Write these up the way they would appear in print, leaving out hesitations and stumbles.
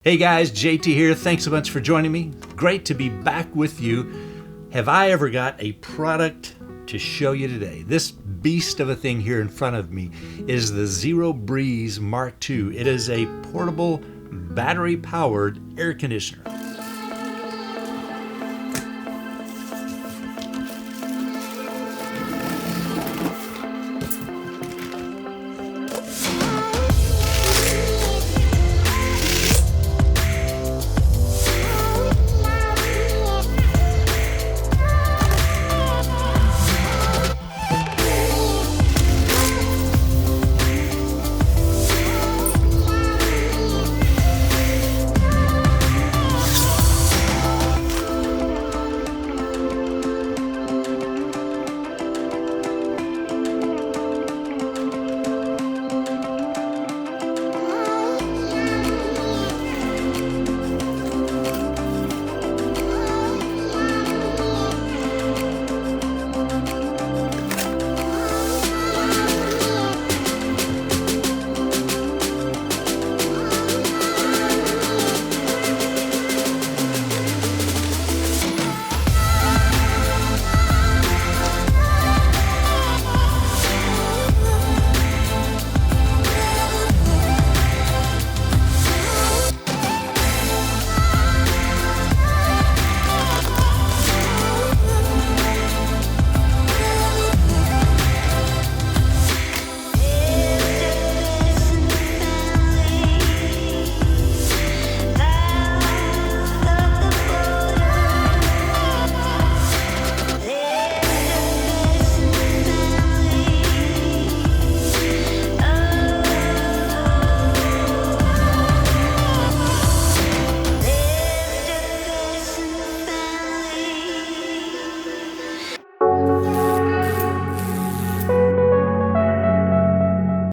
Hey guys, JT here. Thanks so much for joining me. Great to be back with you. Have I ever got a product to show you today? This beast of a thing here in front of me is the ZeroBreeze Mark II. It is a portable, battery-powered air conditioner.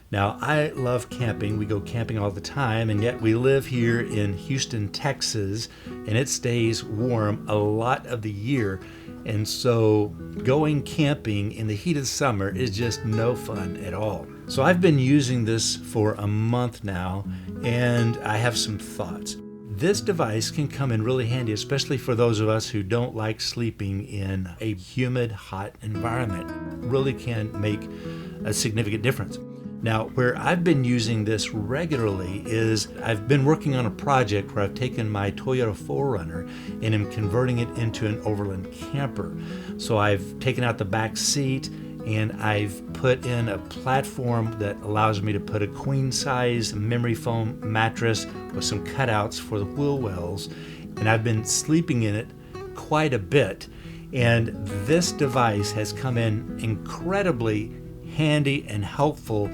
Now, I love camping. We go camping all the time, and yet we live here in Houston, Texas, and it stays warm a lot of the year. And so going camping in the heat of summer is just no fun at all. So I've been using this for a month now, and I have some thoughts. This device can come in really handy, especially for those of us who don't like sleeping in a humid, hot environment. Really can make a significant difference. Now, where I've been using this regularly is I've been working on a project where I've taken my Toyota 4Runner and am converting it into an overland camper. So I've taken out the back seat and I've put in a platform that allows me to put a queen-size memory foam mattress with some cutouts for the wheel wells, and I've been sleeping in it quite a bit. And this device has come in incredibly handy and helpful.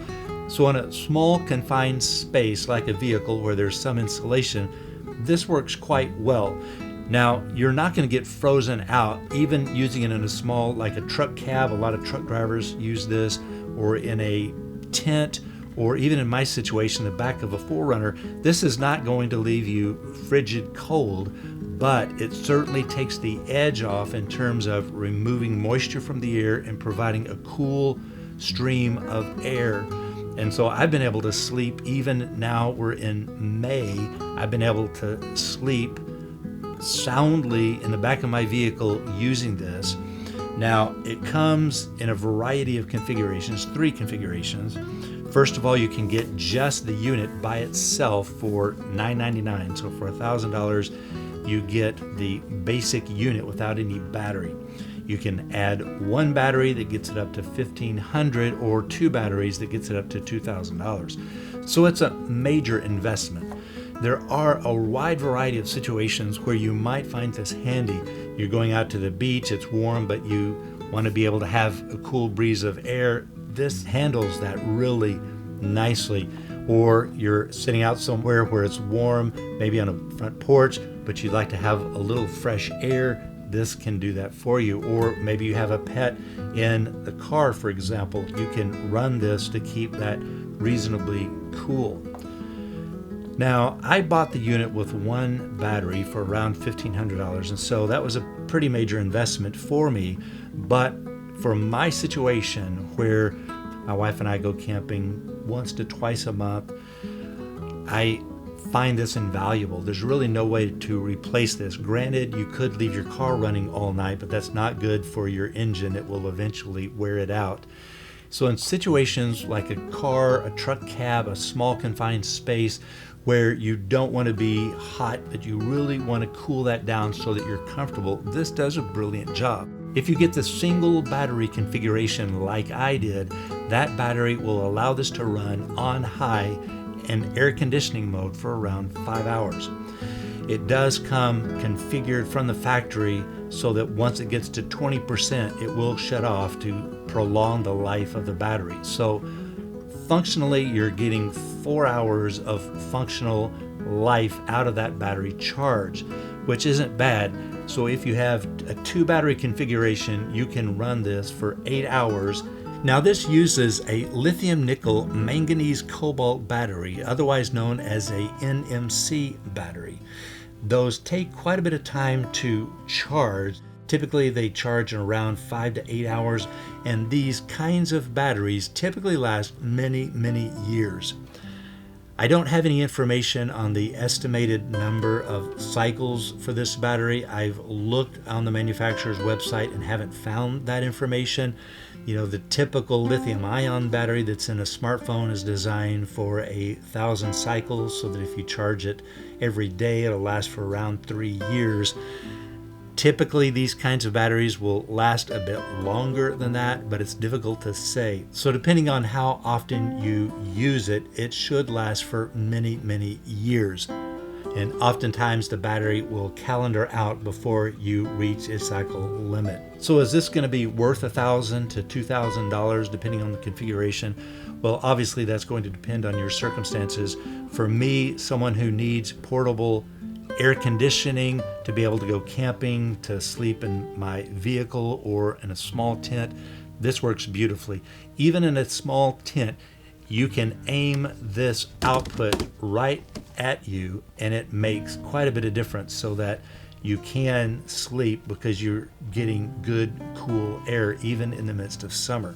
So in a small confined space like a vehicle where there's some insulation, this works quite well. Now, you're not going to get frozen out even using it in a small, like a truck cab. A lot of truck drivers use this, or in a tent, or even in my situation, the back of a 4Runner. This is not going to leave you frigid cold, but it certainly takes the edge off in terms of removing moisture from the air and providing a cool stream of air. And so I've been able to sleep, even now we're in May, I've been able to sleep soundly in the back of my vehicle using this. Now, it comes in a variety of configurations, 3 configurations. First of all, you can get just the unit by itself for $999. So for $1,000, you get the basic unit without any battery. You can add 1 battery that gets it up to $1,500, or 2 batteries that gets it up to $2,000. So it's a major investment. There are a wide variety of situations where you might find this handy. You're going out to the beach, it's warm, but you want to be able to have a cool breeze of air. This handles that really nicely. Or you're sitting out somewhere where it's warm, maybe on a front porch, but you'd like to have a little fresh air. This can do that for you. Or maybe you have a pet in the car, for example. You can run this to keep that reasonably cool. Now, I bought the unit with 1 battery for around $1,500, and so that was a pretty major investment for me. But for my situation, where my wife and I go camping once to twice a month, I find this invaluable. There's really no way to replace this. Granted, you could leave your car running all night, but that's not good for your engine. It will eventually wear it out. So in situations like a car, a truck cab, a small confined space where you don't want to be hot, but you really want to cool that down so that you're comfortable, this does a brilliant job. If you get the single battery configuration like I did, that battery will allow this to run on high and air conditioning mode for around 5 hours. It does come configured from the factory so that once it gets to 20%, it will shut off to prolong the life of the battery. So functionally, you're getting 4 hours of functional life out of that battery charge, which isn't bad. So if you have a 2 battery configuration, you can run this for 8 hours. Now this uses a lithium nickel manganese cobalt battery, otherwise known as a NMC battery. Those take quite a bit of time to charge. Typically they charge in around 5 to 8 hours, and these kinds of batteries typically last many, many years. I don't have any information on the estimated number of cycles for this battery. I've looked on the manufacturer's website and haven't found that information. You know, the typical lithium-ion battery that's in a smartphone is designed for 1,000 cycles, so that if you charge it every day, it'll last for around 3 years. Typically, these kinds of batteries will last a bit longer than that, but it's difficult to say. So depending on how often you use it, it should last for many, many years. And oftentimes the battery will calendar out before you reach its cycle limit. So is this going to be worth $1,000 to $2,000 depending on the configuration? Well, obviously that's going to depend on your circumstances. For me, someone who needs portable air conditioning to be able to go camping, to sleep in my vehicle or in a small tent, this works beautifully. Even in a small tent, you can aim this output right at you and it makes quite a bit of difference so that you can sleep because you're getting good, cool air even in the midst of summer.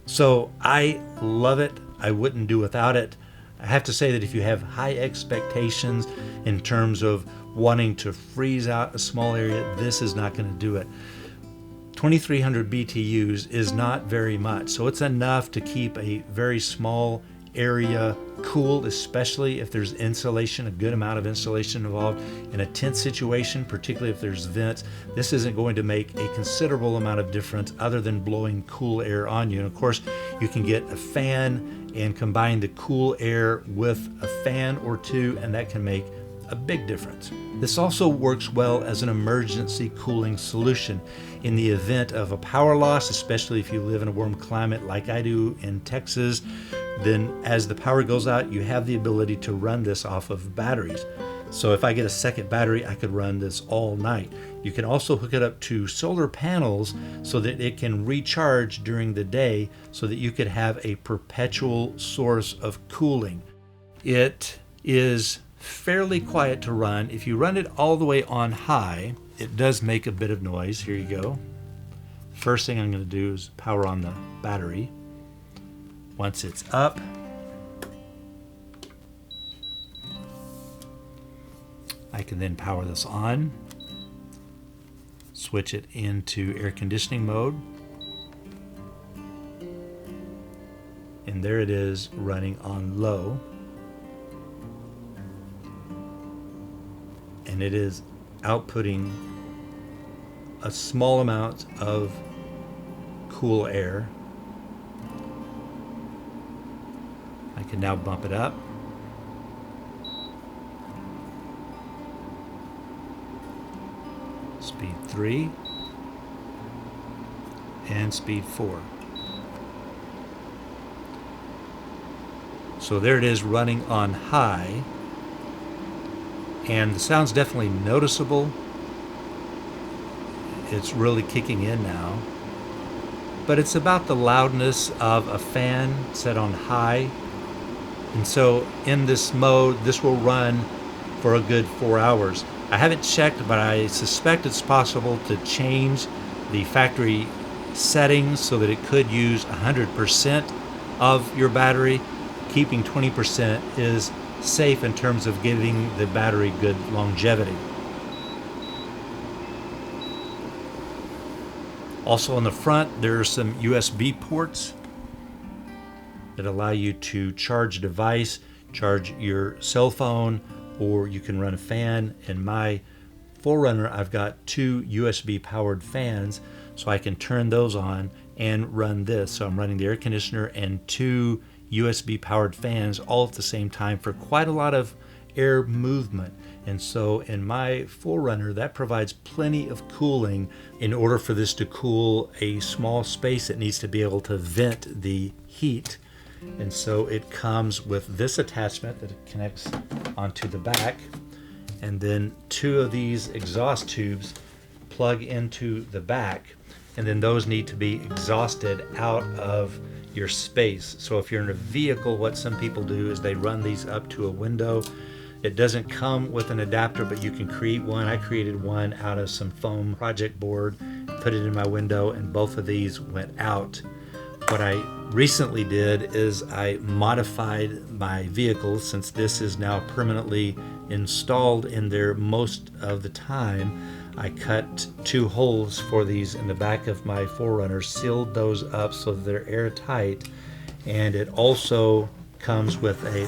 So I love it. I wouldn't do without it. I have to say that if you have high expectations in terms of wanting to freeze out a small area, this is not going to do it. 2,300 BTUs is not very much, so it's enough to keep a very small area cool, especially if there's insulation, a good amount of insulation involved. In a tent situation, particularly if there's vents, this isn't going to make a considerable amount of difference other than blowing cool air on you. And of course, you can get a fan and combine the cool air with a fan or two, and that can make a big difference. This also works well as an emergency cooling solution. In the event of a power loss, especially if you live in a warm climate like I do in Texas, then as the power goes out, you have the ability to run this off of batteries. So if I get a second battery, I could run this all night. You can also hook it up to solar panels so that it can recharge during the day so that you could have a perpetual source of cooling. It is fairly quiet to run. If you run it all the way on high, it does make a bit of noise. Here you go. First thing I'm going to do is power on the battery. Once it's up, I can then power this on, switch it into air conditioning mode, and there it is running on low, and it is outputting a small amount of cool air. I can now bump it up. Speed 3 and speed 4. So there it is running on high, and the sound's definitely noticeable. It's really kicking in now, but it's about the loudness of a fan set on high. And so in this mode, this will run for a good 4 hours. I haven't checked, but I suspect it's possible to change the factory settings so that it could use 100% of your battery. Keeping 20% is safe in terms of giving the battery good longevity. Also on the front, there are some USB ports that allow you to charge a device, charge your cell phone, or you can run a fan. In my 4Runner, I've got 2 USB powered fans, so I can turn those on and run this. So I'm running the air conditioner and 2 USB powered fans all at the same time for quite a lot of air movement. And so in my 4Runner, that provides plenty of cooling. In order for this to cool a small space, it needs to be able to vent the heat. And so it comes with this attachment that connects onto the back, and then 2 of these exhaust tubes plug into the back, and then those need to be exhausted out of your space. So if you're in a vehicle, what some people do is they run these up to a window. It doesn't come with an adapter, but you can create one. I created one out of some foam project board, put it in my window, and both of these went out. What I recently did is I modified my vehicle, since this is now permanently installed in there most of the time. I cut 2 holes for these in the back of my 4Runner, sealed those up so that they're airtight, and it also comes with a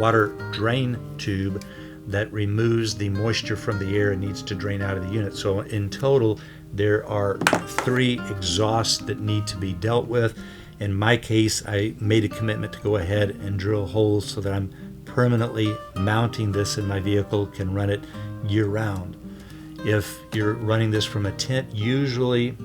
water drain tube that removes the moisture from the air and needs to drain out of the unit. So in total, there are 3 exhausts that need to be dealt with. In my case, I made a commitment to go ahead and drill holes so that I'm permanently mounting this in my vehicle, can run it year-round. If you're running this from a tent, usually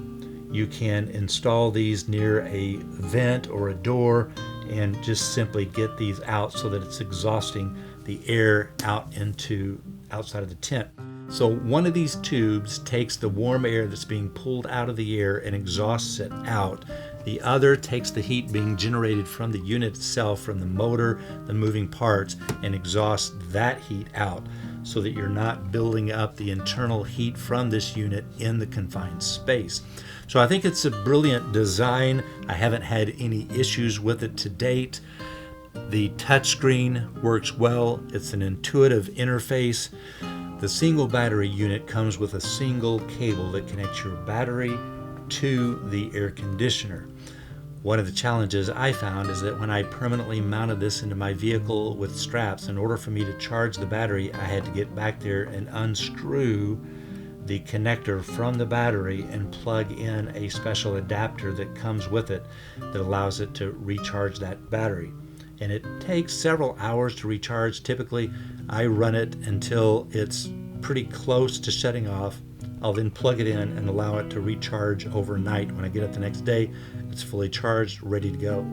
you can install these near a vent or a door and just simply get these out so that it's exhausting the air out into outside of the tent. So one of these tubes takes the warm air that's being pulled out of the air and exhausts it out. The other takes the heat being generated from the unit itself, from the motor, the moving parts, and exhausts that heat out so that you're not building up the internal heat from this unit in the confined space. So I think it's a brilliant design. I haven't had any issues with it to date. The touchscreen works well. It's an intuitive interface. The single battery unit comes with a single cable that connects your battery to the air conditioner. One of the challenges I found is that when I permanently mounted this into my vehicle with straps, in order for me to charge the battery, I had to get back there and unscrew the connector from the battery and plug in a special adapter that comes with it that allows it to recharge that battery. And it takes several hours to recharge. Typically, I run it until it's pretty close to shutting off. I'll then plug it in and allow it to recharge overnight. When I get up the next day, it's fully charged, ready to go.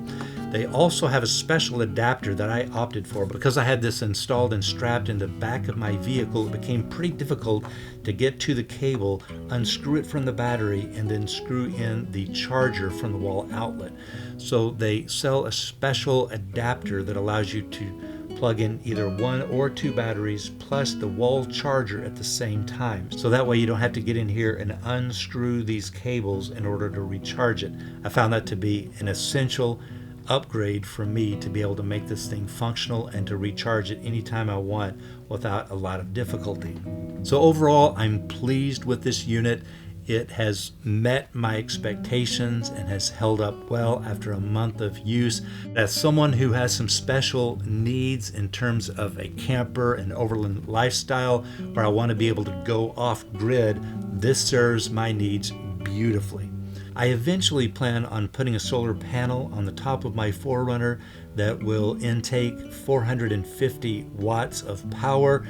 They also have a special adapter that I opted for. Because I had this installed and strapped in the back of my vehicle, it became pretty difficult to get to the cable, unscrew it from the battery, and then screw in the charger from the wall outlet. So they sell a special adapter that allows you to plug in either 1 or 2 batteries plus the wall charger at the same time. So that way you don't have to get in here and unscrew these cables in order to recharge it. I found that to be an essential upgrade for me to be able to make this thing functional and to recharge it anytime I want without a lot of difficulty. So overall, I'm pleased with this unit. It has met my expectations and has held up well after a month of use. As someone who has some special needs in terms of a camper and overland lifestyle, where I want to be able to go off grid, this serves my needs beautifully. I eventually plan on putting a solar panel on the top of my 4Runner that will intake 450 watts of power,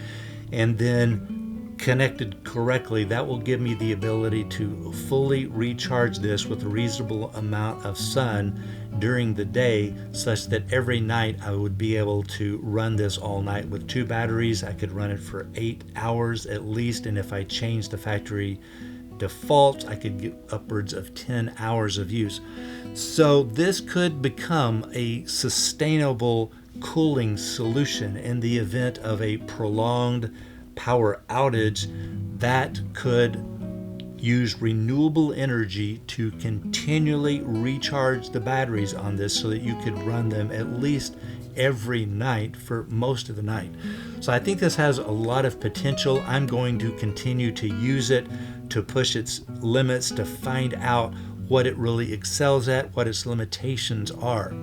and then connected correctly, that will give me the ability to fully recharge this with a reasonable amount of sun during the day, such that every night I would be able to run this all night. With 2 batteries, I could run it for 8 hours at least, and if I change the factory default, I could get upwards of 10 hours of use. So this could become a sustainable cooling solution in the event of a prolonged power outage that could use renewable energy to continually recharge the batteries on this so that you could run them at least every night for most of the night. So I think this has a lot of potential. I'm going to continue to use it to push its limits, to find out what it really excels at, what its limitations are.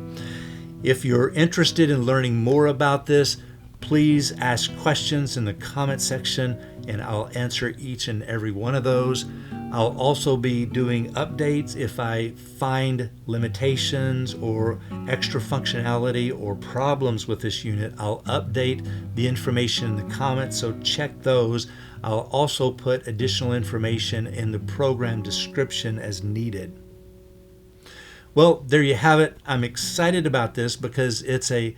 If you're interested in learning more about this, please ask questions in the comment section and I'll answer each and every one of those. I'll also be doing updates if I find limitations or extra functionality or problems with this unit. I'll update the information in the comments, so check those. I'll also put additional information in the program description as needed. Well, there you have it. I'm excited about this because it's a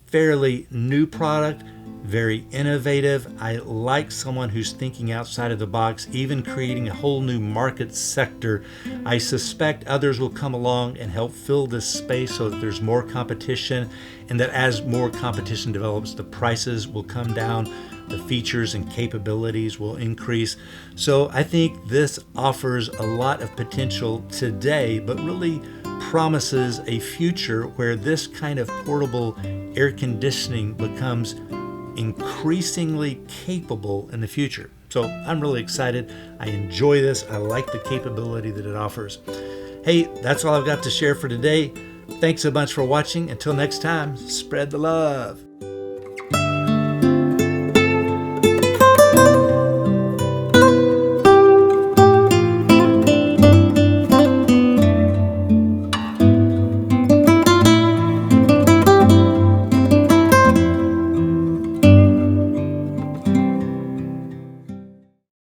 fairly new product, very innovative. I like someone who's thinking outside of the box, even creating a whole new market sector. I suspect others will come along and help fill this space so that there's more competition, and that as more competition develops, the prices will come down, the features and capabilities will increase. So I think this offers a lot of potential today, but really promises a future where this kind of portable air conditioning becomes increasingly capable in the future. So I'm really excited. I enjoy this. I like the capability that it offers. Hey, that's all I've got to share for today. Thanks so much for watching. Until next time, spread the love.